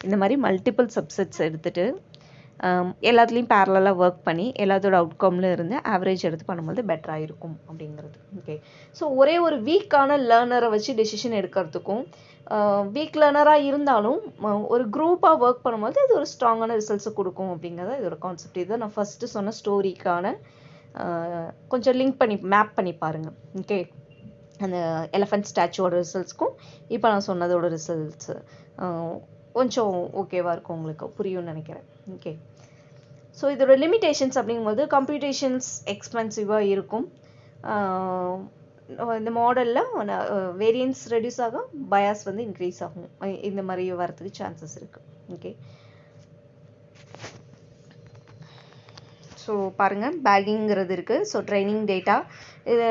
இந்த மாதிரி மல்டிபிள் சப்செட்ஸ் எடுத்துகிட்டு எல்லாத்துலேயும் பேரலாக ஒர்க் பண்ணி எல்லாத்தோட அவுட்கம்ல இருந்து ஆவரேஜ் எடுத்து பண்ணும்போது பெட்டராக இருக்கும் அப்படிங்கிறது. ஓகே, ஸோ ஒரே ஒரு வீக்கான லேர்னரை வச்சு டெசிஷன் எடுக்கிறதுக்கும் வீக் லேர்னராக இருந்தாலும் ஒரு குரூப்பாக ஒர்க் பண்ணும்போது இது ஒரு ஸ்ட்ராங்கான ரிசல்ட்ஸை கொடுக்கும் அப்படிங்கிறத இதோட கான்செப்ட். இதை நான் ஃபஸ்ட்டு சொன்ன ஸ்டோரிக்கான கொஞ்சம் லிங்க் பண்ணி மேப் பண்ணி பாருங்கள். ஓகே, அந்த எலஃபண்ட் ஸ்டாச்சுவோட ரிசல்ட்ஸ்க்கும் இப்போ நான் சொன்னதோட ரிசல்ட்ஸு கொஞ்சம் ஓகேவாக இருக்கும், உங்களுக்கு புரியும்னு நினைக்கிறேன். ஓகே, ஸோ இதோட லிமிட்டேஷன்ஸ் அப்படிங்கும்போது கம்ப்யூட்டேஷன்ஸ் எக்ஸ்பென்சிவாக இருக்கும். இந்த மாடலில் வேரியன்ஸ் ரெடியூஸ் ஆகும், பயாஸ் வந்து இன்க்ரீஸ் ஆகும். இந்த மாதிரி வரதுக்கு சான்சஸ் இருக்குது. ஓகே, ஸோ பாருங்கள், பேக்கிங்கிறது இருக்குது. ஸோ ட்ரைனிங் டேட்டா,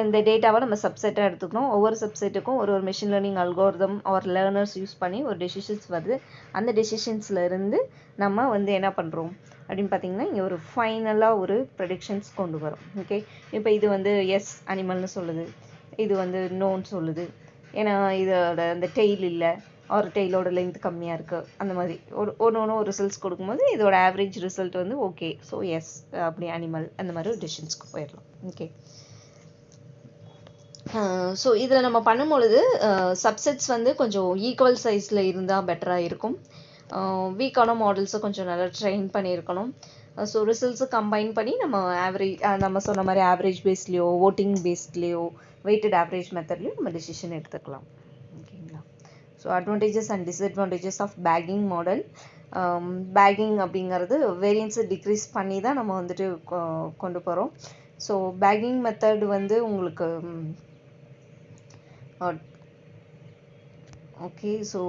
இந்த டேட்டாவை நம்ம சப்செட்டாக எடுத்துக்கணும். ஒவ்வொரு சப்செட்டுக்கும் ஒரு machine learning algorithm or learners use பண்ணி ஒரு டெசிஷன்ஸ் வருது. அந்த டெசிஷன்ஸில் இருந்து நம்ம வந்து என்ன பண்ணுறோம் அப்படின்னு பார்த்தீங்கன்னா இங்கே ஒரு ஃபைனலாக ஒரு ப்ரெடிக்ஷன்ஸ் கொண்டு வரும். ஓகே, இப்போ இது வந்து எஸ் அனிமல்னு சொல்லுது, இது வந்து நோன்னு சொல்லுது. ஏன்னா இதோட அந்த டெய்ல் இல்லை, ஒரு டெய்லோட லென்த் கம்மியாக இருக்குது. அந்த மாதிரி ஒன்று ரிசல்ட்ஸ் கொடுக்கும்போது இதோட ஆவரேஜ் ரிசல்ட் வந்து ஓகே, ஸோ எஸ் அப்படி அனிமல் அந்த மாதிரி ஒரு டெசிஷன்ஸ்க்கு போயிடலாம். ஓகே, ஸோ இதில் நம்ம பண்ணும்பொழுது சப்செட்ஸ் வந்து கொஞ்சம் ஈக்குவல் சைஸில் இருந்தால் பெட்டராக இருக்கும். வீக்கான மாடல்ஸை கொஞ்சம் நல்லா ட்ரெயின் பண்ணியிருக்கணும். ஸோ ரிசல்ட்ஸை கம்பைன் பண்ணி நம்ம சொன்ன மாதிரி ஆவரேஜ் பேஸ்லேயோ ஓட்டிங் பேஸ்லேயோ வெயிட்டட் ஆவரேஜ் மெத்தட்லையும் நம்ம டெசிஷன் எடுத்துக்கலாம். ஓகேங்களா? So advantages and disadvantages of bagging model. Bagging அப்படிங்கிறது வேரியன்ஸை டிக்ரீஸ் பண்ணி தான் நம்ம வந்துட்டு கொண்டு போகிறோம். ஸோ பேக்கிங் மெத்தட் வந்து உங்களுக்கு ஓகே. ஸோ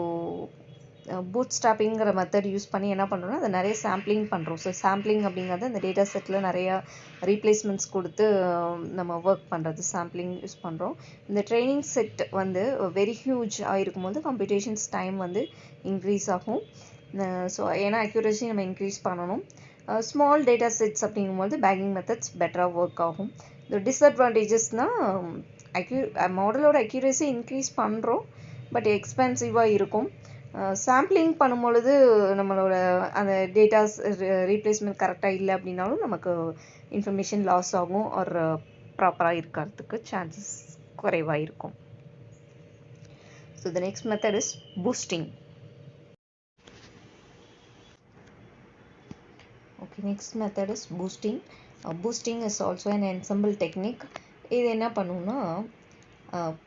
பூட் ஸ்ட்ராப்பிங்கிற மெத்தட் யூஸ் பண்ணி என்ன பண்ணுறோம்னா அதை நிறைய சாம்பிளிங் பண்ணுறோம். ஸோ சாம்பிளிங் அப்படிங்கிறது அந்த டேட்டா செட்டில் நிறையா ரீப்ளேஸ்மெண்ட்ஸ் கொடுத்து நம்ம ஒர்க் பண்ணுறது சாம்பிளிங் யூஸ் பண்ணுறோம். இந்த ட்ரைனிங் செட் வந்து வெரி ஹியூஜ் ஆகிருக்கும் போது கம்ப்யூட்டேஷன்ஸ் டைம் வந்து இன்க்ரீஸ் ஆகும். ஸோ ஏன்னா அக்யூரசி நம்ம இன்க்ரீஸ் பண்ணணும். ஸ்மால் டேட்டா செட்ஸ் அப்படிங்கும்போது பேக்கிங் மெத்தட்ஸ் பெட்டராக ஒர்க் ஆகும். இந்த டிஸ்அட்வான்டேஜஸ்னால் மாடலோட அக்யூரசி இன்க்ரீஸ் பண்ணுறோம், பட் எக்ஸ்பென்சிவாக இருக்கும். சாம்பிளிங் பண்ணும்பொழுது நம்மளோட அந்த டேட்டாஸ் ரீப்ளேஸ்மெண்ட் கரெக்டாக இல்லை அப்படின்னாலும் நமக்கு இன்ஃபர்மேஷன் லாஸ் ஆகும், ஒரு ப்ராப்பராக இருக்கிறதுக்கு சான்சஸ் குறைவாக இருக்கும். So the next method is boosting. Okay, next method is boosting. Boosting is also an ensemble technique. இது என்ன பண்ணுன்னா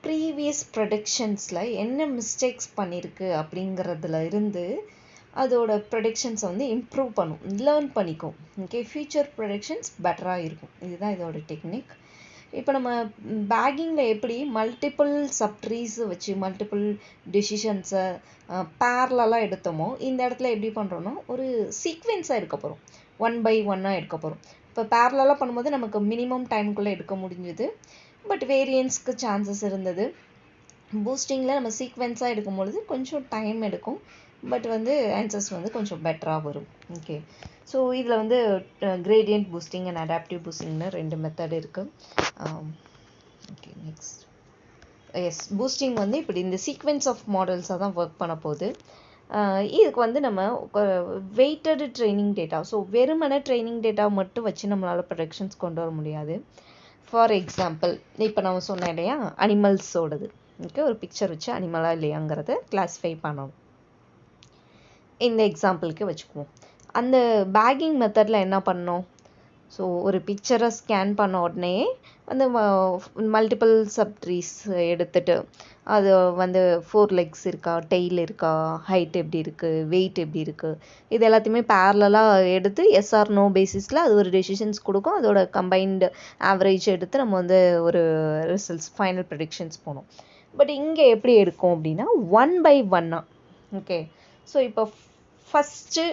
ப்ரீவியஸ் ப்ரொடக்ஷன்ஸில் என்ன மிஸ்டேக்ஸ் பண்ணியிருக்கு அப்படிங்கிறதுல இருந்து அதோட ப்ரொடக்ஷன்ஸை வந்து இம்ப்ரூவ் பண்ணும், லேர்ன் பண்ணிக்கும். ஓகே, ஃபியூச்சர் ப்ரொடக்ஷன்ஸ் பெட்டராக இருக்கும். இதுதான் இதோட டெக்னிக். இப்போ நம்ம பேக்கிங்கில் எப்படி மல்டிபிள் சப்ட்ரீஸ் வச்சு மல்டிபிள் டெசிஷன்ஸை பேரலாக எடுத்தோமோ, இந்த இடத்துல எப்படி பண்ணுறோன்னா ஒரு சீக்வென்ஸாக எடுக்க போகிறோம், 1 by 1 எடுக்க போகிறோம். இப்போ பேரலாக பண்ணும்போது நமக்கு மினிமம் டைமுக்குள்ளே எடுக்க முடிஞ்சுது, பட் வேரியன்ஸ்க்கு சான்சஸ் இருந்தது. பூஸ்டிங்கில் நம்ம சீக்வென்ஸாக எடுக்கும்பொழுது கொஞ்சம் டைம் எடுக்கும், பட் வந்து ஆன்சர்ஸ் வந்து கொஞ்சம் பெட்டராக வரும். ஓகே, ஸோ இதில் வந்து கிரேடியன்ட் பூஸ்டிங் அண்ட் அடாப்டிவ் பூஸ்டிங்னு 2 மெத்தட் இருக்குது. ஓகே, நெக்ஸ்ட் எஸ் பூஸ்டிங் வந்து இப்படி இந்த சீக்வென்ஸ் ஆஃப் மாடல்ஸாக தான் ஒர்க் பண்ண போகுது. இதுக்கு வந்து நம்ம வெயிட்டட் ட்ரைனிங் டேட்டா, ஸோ வெறுமன ட்ரைனிங் டேட்டா மட்டும் வச்சு நம்மளால் ப்ரொடக்ஷன்ஸ் கொண்டு வர முடியாது. ஃபார் எக்ஸாம்பிள், இப்போ நான் சொன்னேன் இல்லையா அனிமல்ஸோடது. ஓகே, ஒரு பிக்சர் வச்சு அனிமலாக இல்லையாங்கிறத கிளாஸிஃபை பண்ணணும். இந்த எக்ஸாம்பிளுக்கு வச்சுக்குவோம். அந்த பேக்கிங் மெத்தடில் என்ன பண்ணோம்? ஸோ ஒரு பிக்சரை ஸ்கேன் பண்ண உடனே அந்த மல்டிபிள் சப்ட்ரீஸ் எடுத்துட்டு அது வந்து 4 legs இருக்கா, டெய்ல் இருக்கா, ஹைட் எப்படி இருக்குது, வெயிட் எப்படி இருக்குது, இது எல்லாத்தையுமே பேரலாக எடுத்து எஸ்ஆர் நோ பேசிஸில் அது ஒரு டெசிஷன்ஸ் கொடுக்கும். அதோட கம்பைன்டு ஆவரேஜ் எடுத்து நம்ம வந்து ஒரு ரிசல்ட்ஸ் ஃபைனல் ப்ரெடிக்ஷன்ஸ் போனோம். பட் இங்கே எப்படி எடுக்கும் அப்படின்னா 1 by 1. ஓகே, ஸோ இப்போ ஃபஸ்ட்டு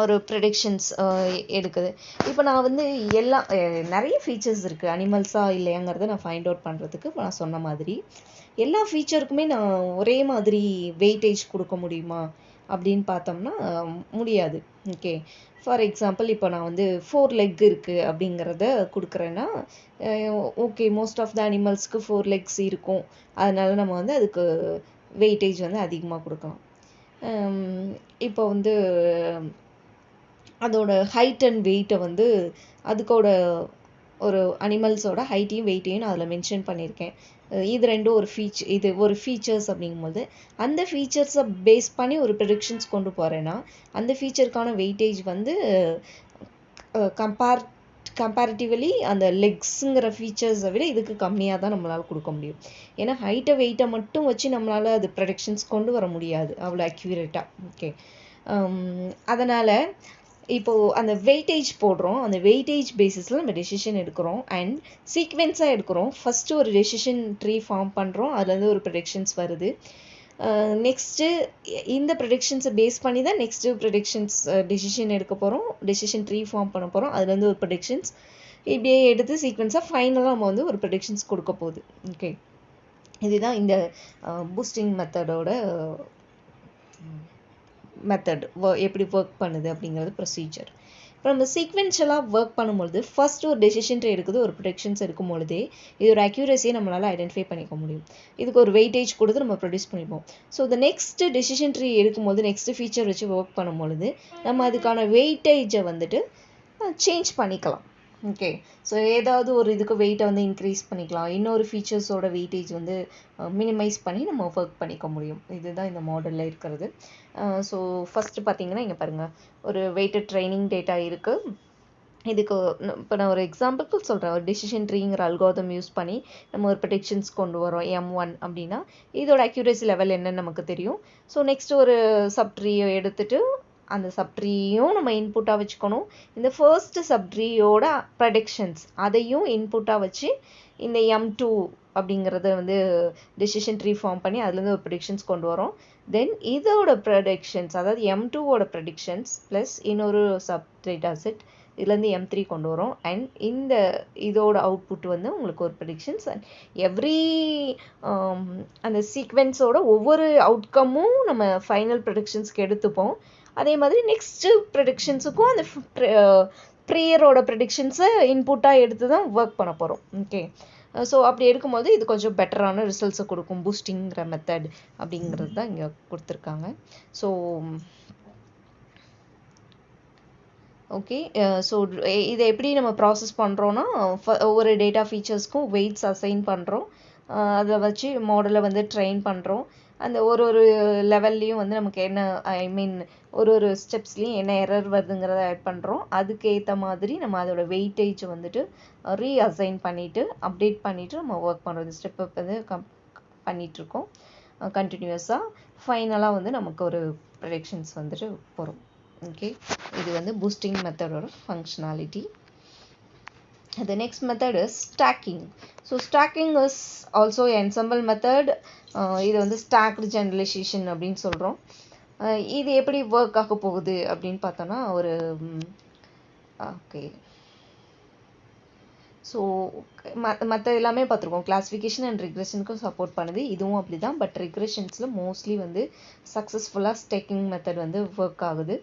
ஒரு ப்ரெடிக்ஷன்ஸ் எடுக்குது. இப்போ நான் வந்து எல்லாம் நிறைய ஃபீச்சர்ஸ் இருக்குது அனிமல்ஸாக இல்லையாங்கிறத நான் ஃபைண்ட் அவுட் பண்ணுறதுக்கு. இப்போ நான் சொன்ன மாதிரி எல்லா ஃபீச்சருக்குமே நான் ஒரே மாதிரி வெயிட்டேஜ் கொடுக்க முடியுமா அப்படின்னு பார்த்தோம்னா முடியாது. ஓகே, ஃபார் எக்ஸாம்பிள் இப்போ நான் வந்து 4 leg இருக்குது அப்படிங்கிறத கொடுக்குறேன்னா, ஓகே மோஸ்ட் ஆஃப் த அனிமல்ஸ்க்கு 4 legs இருக்கும், அதனால நம்ம வந்து அதுக்கு வெயிட்டேஜ் வந்து அதிகமாக கொடுக்கலாம். இப்போ வந்து அதோட ஹைட் அண்ட் வெயிட்டை வந்து அதுக்கோட ஒரு அனிமல்ஸோட ஹைட்டையும் வெயிட்டையும் நான் அதில் மென்ஷன் பண்ணியிருக்கேன். இது ரெண்டும் இது ஒரு ஃபீச்சர்ஸ் அப்படிங்கும்போது அந்த ஃபீச்சர்ஸை பேஸ் பண்ணி ஒரு ப்ரெடிக்ஷன்ஸ் கொண்டு போகிறேன்னா அந்த ஃபீச்சருக்கான வெயிட்டேஜ் வந்து கம்பேரிட்டிவ்லி அந்த லெக்ஸுங்கிற ஃபீச்சர்ஸை விட இதுக்கு கம்மியாக தான் நம்மளால் கொடுக்க முடியும். ஏன்னா ஹைட்டை வெயிட்டை மட்டும் வச்சு நம்மளால் அது ப்ரெடிக்ஷன்ஸ் கொண்டு வர முடியாது அவ்வளோ அக்யூரேட்டாக. ஓகே, அதனால் இப்போது அந்த வெயிட்டேஜ் போடுறோம், அந்த வெயிட்டேஜ் பேசிஸில் நம்ம டெசிஷன் எடுக்கிறோம் அண்ட் சீக்வென்ஸாக எடுக்கிறோம். ஃபஸ்ட்டு ஒரு டெசிஷன் ட்ரீ ஃபார்ம் பண்ணுறோம், அதுலேருந்து ஒரு ப்ரெடிக்ஷன்ஸ் வருது. நெக்ஸ்ட்டு இந்த ப்ரெடிக்ஷன்ஸை பேஸ் பண்ணி தான் நெக்ஸ்ட்டு ப்ரெடிக்ஷன்ஸ் டெசிஷன் எடுக்க போகிறோம், டெசிஷன் ட்ரீ ஃபார்ம் பண்ண போகிறோம், அதுலேருந்து ஒரு ப்ரெடிக்ஷன்ஸ் இப்படியே எடுத்து சீக்வென்ஸாக ஃபைனலாக நம்ம வந்து ஒரு ப்ரெடிக்ஷன்ஸ் கொடுக்க போகுது. ஓகே, இதுதான் இந்த பூஸ்டிங் மெத்தடோட மெத்தட் எப்படி ஒர்க் பண்ணுது அப்படிங்கிறது ப்ரொசீஜர். இப்போ நம்ம சீக்வென்ஷியலாக ஒர்க் பண்ணும்பொழுது ஃபர்ஸ்ட் ஒரு டெசிஷன் ட்ரீ எடுக்குது, ஒரு ப்ரொடக்ஷன்ஸ் எடுக்கும் பொழுதே இதோட அக்யூரஸியை நம்மளால் ஐடென்டிஃபை பண்ணிக்க முடியும். இதுக்கு ஒரு வெயிட்டேஜ் கொடுத்து நம்ம ப்ரொடியூஸ் பண்ணிப்போம். ஸோ இந்த நெக்ஸ்ட் டெசிஷன் ட்ரீ எடுக்கும்போது நெக்ஸ்ட் ஃபீச்சர் வச்சு ஒர்க் பண்ணும்பொழுது நம்ம அதுக்கான வெயிட்டேஜை வந்துட்டு சேஞ்ச் பண்ணிக்கலாம். ஓகே, ஸோ ஏதாவது ஒரு இதுக்கு வெயிட்டை வந்து இன்க்ரீஸ் பண்ணிக்கலாம், இன்னொரு ஃபீச்சர்ஸோட வெயிட்டேஜ் வந்து மினிமைஸ் பண்ணி நம்ம ஒர்க் பண்ணிக்க முடியும். இதுதான் இந்த மாடலில் இருக்கிறது. ஸோ ஃபஸ்ட்டு பார்த்தீங்கன்னா இங்கே பாருங்கள், ஒரு வெயிட்டட் ட்ரைனிங் டேட்டா இருக்குது, இதுக்கு இப்போ நான் ஒரு எக்ஸாம்பிளுக்கு சொல்கிறேன். ஒரு டிசிஷன் ட்ரீங்கிற அல்காரிதம் யூஸ் பண்ணி நம்ம ஒரு ப்ரெடிக்ஷன்ஸ் கொண்டு வரோம் M1 அப்படின்னா இதோட அக்யூரேசி லெவல் என்னன்னு நமக்கு தெரியும். ஸோ நெக்ஸ்ட் ஒரு சப்ட்ரீயை எடுத்துட்டு அந்த சப்ட்ரீயும் நம்ம இன்புட்டாக வச்சுக்கணும். இந்த ஃபர்ஸ்ட் சப்ட்ரீயோட ப்ரெடிக்ஷன்ஸ் அதையும் இன்புட்டாக வச்சு இந்த M2 அப்படிங்கிறத வந்து டிசிஷன் ட்ரீ ஃபார்ம் பண்ணி அதுலேருந்து ஒரு ப்ரெடிக்ஷன்ஸ் கொண்டு வரோம். தென் இதோட ப்ரெடிக்ஷன்ஸ் அதாவது M2ஓட ப்ரெடிக்ஷன்ஸ் ப்ளஸ் இன்னொரு சப் டேட்டா செட் இதுலேருந்து M3 கொண்டு வரோம். அண்ட் இந்த இதோட அவுட்புட் வந்து உங்களுக்கு ஒரு ப்ரெடிக்ஷன்ஸ் அண்ட் எவ்ரி அந்த சீக்வென்ஸோட ஒவ்வொரு அவுட்கமும் நம்ம ஃபைனல் ப்ரெடிக்ஷன்ஸ்க்கு எடுத்துப்போம். அதே மாதிரி நெக்ஸ்ட்டு ப்ரெடிக்ஷன்ஸுக்கும் அந்த ப்ரேயரோட ப்ரெடிக்ஷன்ஸை இன்புட்டாக எடுத்து தான் ஒர்க் பண்ண போகிறோம். ஓகே, ஸோ அப்படி எடுக்கும்போது இது கொஞ்சம் பெட்டரான ரிசல்ட்ஸை கொடுக்கும். பூஸ்டிங்கிற மெத்தட் அப்படிங்கிறது தான் இங்கே கொடுத்துருக்காங்க. ஸோ ஓகே, ஸோ இதை எப்படி நம்ம ப்ராசஸ் பண்ணுறோன்னா ஒவ்வொரு டேட்டா ஃபீச்சர்ஸ்க்கும் வெயிட்ஸ் அசைன் பண்ணுறோம். அதை வச்சு மாடலை வந்து ட்ரெயின் பண்ணுறோம். அந்த ஒரு லெவல்லையும் வந்து நமக்கு என்ன ஒரு ஸ்டெப்ஸ்லேயும் என்ன எரர் வருதுங்கிறத ஆட் பண்ணுறோம். அதுக்கு ஏற்ற மாதிரி நம்ம அதோட வெயிட்டேஜ் வந்துட்டு ரீஅசைன் பண்ணிவிட்டு அப்டேட் பண்ணிவிட்டு நம்ம ஒர்க் பண்ணுறோம். இந்த ஸ்டெப்பை வந்து பண்ணிகிட்ருக்கோம் கண்டினியூஸாக. ஃபைனலாக வந்து நமக்கு ஒரு ப்ரெடிக்ஷன்ஸ் வந்துட்டு வரும். ஓகே, இது வந்து பூஸ்டிங் மெத்தடோட functionality. The next method is stacking. So stacking is also an ensemble method. இது வந்து stacked generalization அப்படின்னு சொல்கிறோம். இது எப்படி ஒர்க் ஆக போகுது அப்படின்னு பார்த்தோன்னா ஒரு ஓகே, ஸோ மற்ற எல்லாமே பார்த்துருக்கோம். கிளாஸிஃபிகேஷன் அண்ட் ரிக்ரெஷனுக்கும் சப்போர்ட் பண்ணுது. இதுவும் அப்படி தான். பட் ரிக்ரெஷன்ஸில் மோஸ்ட்லி வந்து சக்ஸஸ்ஃபுல்லாக ஸ்டேக்கிங் மெத்தட் வந்து ஒர்க் ஆகுது.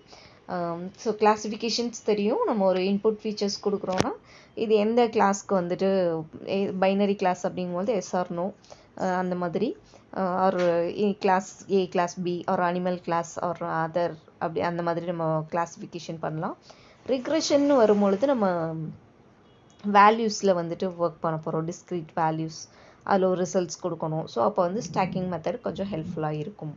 ஸோ கிளாஸிஃபிகேஷன்ஸ் தெரியும். நம்ம ஒரு இன்புட் ஃபீச்சர்ஸ் கொடுக்குறோன்னா இது எந்த கிளாஸ்க்கு வந்துட்டு பைனரி கிளாஸ் அப்படிங்கும்போது SR/No அந்த மாதிரி ஒரு கிளாஸ் A கிளாஸ் B ஒரு அனிமல் கிளாஸ் ஒரு அதர் அப்படி அந்த மாதிரி நம்ம கிளாஸிஃபிகேஷன் பண்ணலாம். ரிக்ரெஷன் வரும்பொழுது நம்ம வேல்யூஸில் வந்துட்டு ஒர்க் பண்ண போகிறோம். டிஸ்க்ரீட் வேல்யூஸ் அதில் ஒரு ரிசல்ட்ஸ் கொடுக்கணும். ஸோ அப்போ வந்து ஸ்டாக்கிங் மெத்தட் கொஞ்சம் ஹெல்ப்ஃபுல்லாக இருக்கும்.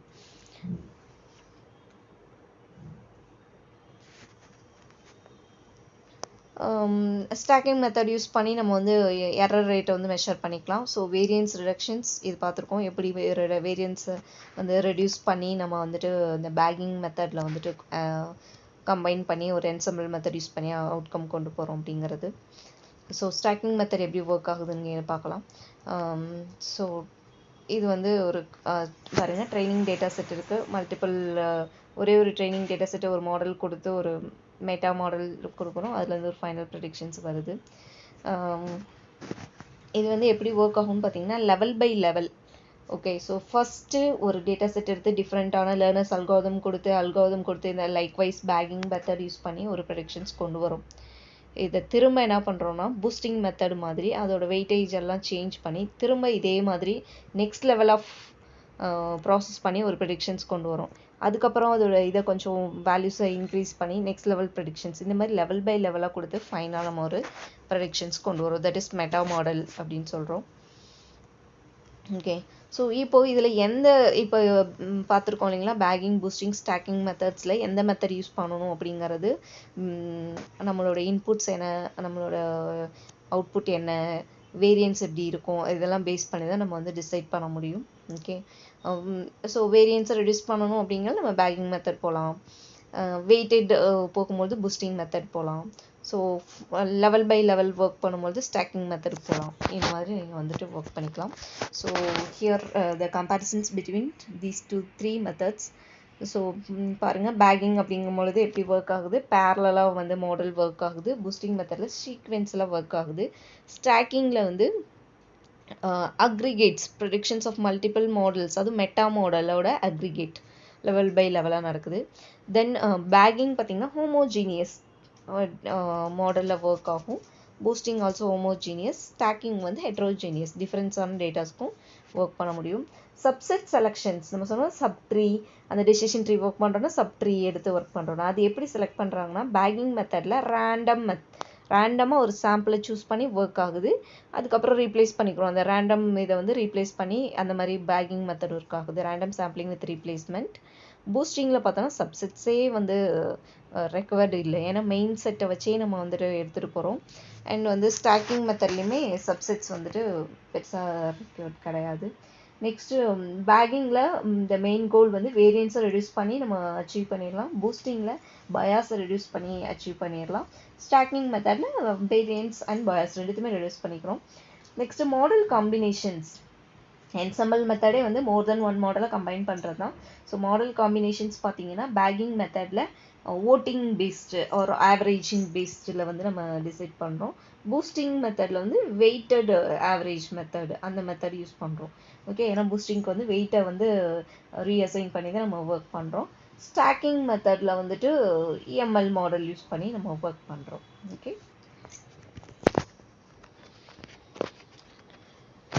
ஸ்டாக்கிங் மெத்தட் யூஸ் பண்ணி நம்ம வந்து எரர் ரேட்டை வந்து மெஷர் பண்ணிக்கலாம். ஸோ வேரியன்ஸ் ரிடக்ஷன்ஸ் இது பார்த்துருக்கோம். எப்படி வேரியன்ஸை வந்து ரெடியூஸ் பண்ணி நம்ம வந்துட்டு இந்த பேக்கிங் மெத்தடில் வந்துட்டு கம்பைன் பண்ணி ஒரு என்சம்பிள் மெத்தட் யூஸ் பண்ணி அவுட்கம் கொண்டு போகிறோம் அப்படிங்கிறது. ஸோ ஸ்டாக்கிங் மெத்தட் எப்படி ஒர்க் ஆகுதுன்னு பார்க்கலாம். ஸோ இது வந்து ஒரு பாருங்கள், ட்ரைனிங் டேட்டா செட் இருக்குது. மல்டிபிள் ஒரே ஒரு ட்ரைனிங் டேட்டா செட்டை ஒரு மாடல் கொடுத்து ஒரு மெட்டா மாடல் கொடுக்கணும். அதுலேருந்து ஒரு ஃபைனல் ப்ரெடிக்ஷன்ஸ் வருது. இது வந்து எப்படி ஒர்க் ஆகும்னு பார்த்தீங்கன்னா level by level. Okay, so first ஒரு டேட்டா செட் எடுத்து டிஃப்ரெண்ட்டான லேர்னர்ஸ் அல்காரிதம் கொடுத்து இந்த லைக்வைஸ் பேக்கிங் மெத்தட் யூஸ் பண்ணி ஒரு ப்ரெடிக்ஷன்ஸ் கொண்டு வரும். இதை திரும்ப என்ன பண்ணுறோன்னா பூஸ்டிங் மெத்தட் மாதிரி அதோட வெயிட்டேஜ் எல்லாம் சேஞ்ச் பண்ணி திரும்ப இதே மாதிரி நெக்ஸ்ட் லெவல் ஆஃப் ப்ராசஸ் பண்ணி ஒரு ப்ரெடிக்ஷன்ஸ் கொண்டு வரும். அதுக்கப்புறம் அதோட இதை கொஞ்சம் வேல்யூஸை இன்க்ரீஸ் பண்ணி நெக்ஸ்ட் லெவல் ப்ரெடிக்ஷன்ஸ் இந்த மாதிரி லெவல் பை லெவலாக கொடுத்து ஃபைனலாக நம்ம ஒரு ப்ரெடிக்ஷன்ஸ் கொண்டு வரும். தட் இஸ் மெட்டா மாடல் அப்படின்னு சொல்கிறோம். ஓகே, ஸோ இப்போது இதில் இப்போ பார்த்துருக்கோம் இல்லைங்களா, பேக்கிங் பூஸ்டிங் ஸ்டாக்கிங் மெத்தட்ஸில் எந்த மெத்தட் யூஸ் பண்ணணும் அப்படிங்கிறது நம்மளோட இன்புட்ஸ் என்ன, நம்மளோட அவுட்புட் என்ன, வேரியன்ஸ் எப்படி இருக்கும், இதெல்லாம் பேஸ் பண்ணி தான் நம்ம வந்து டிசைட் பண்ண முடியும். ஓகே, ஸோ வேரியன்ஸை ரெடியூஸ் பண்ணணும் அப்படிங்கிறது நம்ம பேக்கிங் மெத்தட் போகலாம். வெயிட்டட் போகும்போது பூஸ்டிங் மெத்தட் போகலாம். So level by level work பண்ணும்போது ஸ்டாக்கிங் மெத்தட் போகலாம். இந்த மாதிரி நீங்கள் வந்துட்டு ஒர்க் பண்ணிக்கலாம். So here the comparisons between these 3 methods. So பாருங்கள், பேக்கிங் அப்படிங்கும்பொழுது எப்படி ஒர்க் ஆகுது, பேரலாக வந்து மாடல் ஒர்க் ஆகுது. பூஸ்டிங் மெத்தடில் சீக்வென்ஸில் ஒர்க் ஆகுது. ஸ்டாக்கிங்கில் வந்து aggregates predictions of multiple models, அதுவும் மெட்டா மாடலோட அக்ரிகேட் லெவல் பை லெவலாக நடக்குது. தென் பேக்கிங் பார்த்திங்கன்னா ஹோமோஜீனியஸ் மாடலில் ஒர்க் ஆகும். Boosting also homogeneous. ஸ்டாக்கிங் வந்து ஹெட்ரோஜீனியஸ் டிஃப்ரென்ஸான டேட்டாஸ்க்கும் ஒர்க் பண்ண முடியும். சப்செட் செலெக்ஷன்ஸ் நம்ம சொன்னோம். சப் ட்ரீ அந்த டெசிஷன் ட்ரீ ஒர்க் பண்ணுறோன்னா சப் ட்ரீ எடுத்து ஒர்க் பண்ணுறோன்னா அது எப்படி செலக்ட் பண்ணுறாங்கன்னா பேக்கிங் மெத்தடில் ரேண்டமாக ஒரு சாம்பிளை சூஸ் பண்ணி ஒர்க் ஆகுது. அதுக்கப்புறம் ரீப்ளேஸ் பண்ணிக்கிறோம். அந்த ரேண்டம் இதை வந்து ரீப்ளேஸ் பண்ணி அந்த மாதிரி பேக்கிங் மெத்தட் ஒர்க் ஆகுது. Random sampling with replacement. பூஸ்டிங்கில் பார்த்தோன்னா சப்செட்ஸே வந்து ரெக்கவர்டு இல்லை, ஏன்னா மெயின் செட்டை வச்சே நம்ம வந்துட்டு எடுத்துகிட்டு போகிறோம். அண்ட் வந்து ஸ்டாக்கிங் மெத்தட்லேயுமே சப்செட்ஸ் வந்துட்டு பெருசாக ரெக்கவர்ட் கிடையாது. நெக்ஸ்ட்டு பேக்கிங்கில் இந்த மெயின் கோல் வந்து வேரியன்ஸை ரெடியூஸ் பண்ணி நம்ம அச்சீவ் பண்ணிடலாம். பூஸ்டிங்கில் பயாஸை ரெடியூஸ் பண்ணி அச்சீவ் பண்ணிடலாம். ஸ்டாக்கிங் மெத்தடில் வேரியன்ஸ் அண்ட் பயாஸ் ரெண்டுத்துமே ரெடியூஸ் பண்ணிக்கிறோம். Next model combinations. என்சம்பிள் மெத்தடே வந்து மோர் தென் ஒன் மாடலை கம்பைன் பண்ணுறது தான். ஸோ மாடல் காம்பினேஷன்ஸ் பார்த்தீங்கன்னா பேக்கிங் மெத்தடில் ஓட்டிங் பேஸ்டு ஒரு ஆவரேஜிங் பேஸ்டில் வந்து நம்ம டிசைட் பண்ணுறோம். பூஸ்டிங் மெத்தடில் வந்து வெயிட்டட் ஆவரேஜ் மெத்தடு அந்த மெத்தட் யூஸ் பண்ணுறோம். ஓகே, ஏன்னா பூஸ்டிங்க்கு வந்து வெயிட்டை வந்து ரீஅசைன் பண்ணி தான் நம்ம ஒர்க் பண்ணுறோம். ஸ்டாக்கிங் மெத்தடில் வந்துட்டு EML மாடல் யூஸ் பண்ணி நம்ம ஒர்க் பண்ணுறோம். ஓகே,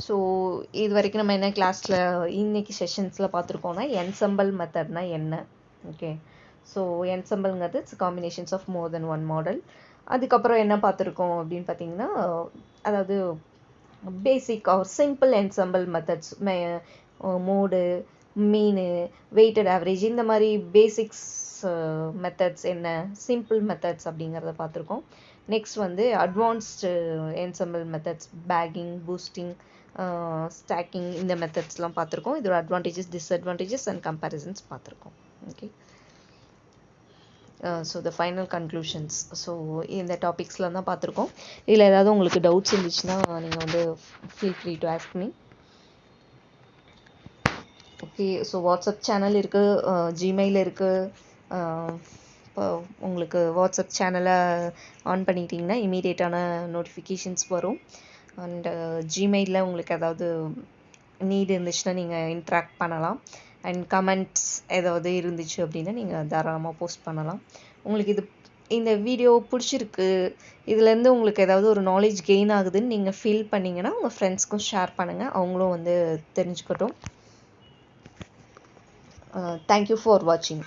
ஸோ இது வரைக்கும் நம்ம என்ன கிளாஸில் இன்னைக்கு செஷன்ஸில் பார்த்துருக்கோம்னா என்சம்பிள் மெத்தட்னா என்ன. ஓகே, ஸோ என்சம்பிள்ங்கிறது it's combinations of more than one model. அதுக்கப்புறம் என்ன பார்த்துருக்கோம் அப்படின்னு பார்த்தீங்கன்னா, அதாவது basic or simple ensemble methods, mode, mean, weighted average, இந்த மாதிரி பேசிக்ஸ் மெத்தட்ஸ் என்ன, சிம்பிள் மெத்தட்ஸ் அப்படிங்கிறத பார்த்துருக்கோம். நெக்ஸ்ட் வந்து advanced ensemble methods, bagging, boosting, stacking, இந்த மெத்தட்ஸ்லாம் பார்த்துருக்கோம். இதோட அட்வான்டேஜஸ், டிஸ்அட்வான்டேஜஸ் அண்ட் கம்பேரிசன்ஸ் பார்த்துருக்கோம். Okay, so the final conclusions. So இந்த டாபிக்ஸ்லாம் தான் பார்த்துருக்கோம். இதில் ஏதாவது உங்களுக்கு டவுட்ஸ் இருந்துச்சுன்னா நீங்கள் வந்து feel free to ask me. Okay, so WhatsApp channel இருக்குது, ஜிமெயில் இருக்குது. இப்போ உங்களுக்கு வாட்ஸ்அப் சேனலை ஆன் பண்ணிட்டீங்கன்னா இமீடியட்டான நோட்டிஃபிகேஷன்ஸ் வரும். அண்டு ஜிமெயிலில் உங்களுக்கு ஏதாவது நீட் இருந்துச்சுன்னா நீங்கள் இன்ட்ராக்ட் பண்ணலாம். அண்ட் கமெண்ட்ஸ் ஏதாவது இருந்துச்சு அப்படின்னா நீங்கள் தாராளமாக போஸ்ட் பண்ணலாம். உங்களுக்கு இந்த வீடியோ பிடிச்சிருக்கு, இதுலேருந்து உங்களுக்கு ஏதாவது ஒரு நாலேஜ் கெயின் ஆகுதுன்னு நீங்கள் ஃபீல் பண்ணிங்கன்னா உங்கள் ஃப்ரெண்ட்ஸ்க்கும் ஷேர் பண்ணுங்கள், அவங்களும் வந்து தெரிஞ்சுக்கட்டும். Thank you for watching.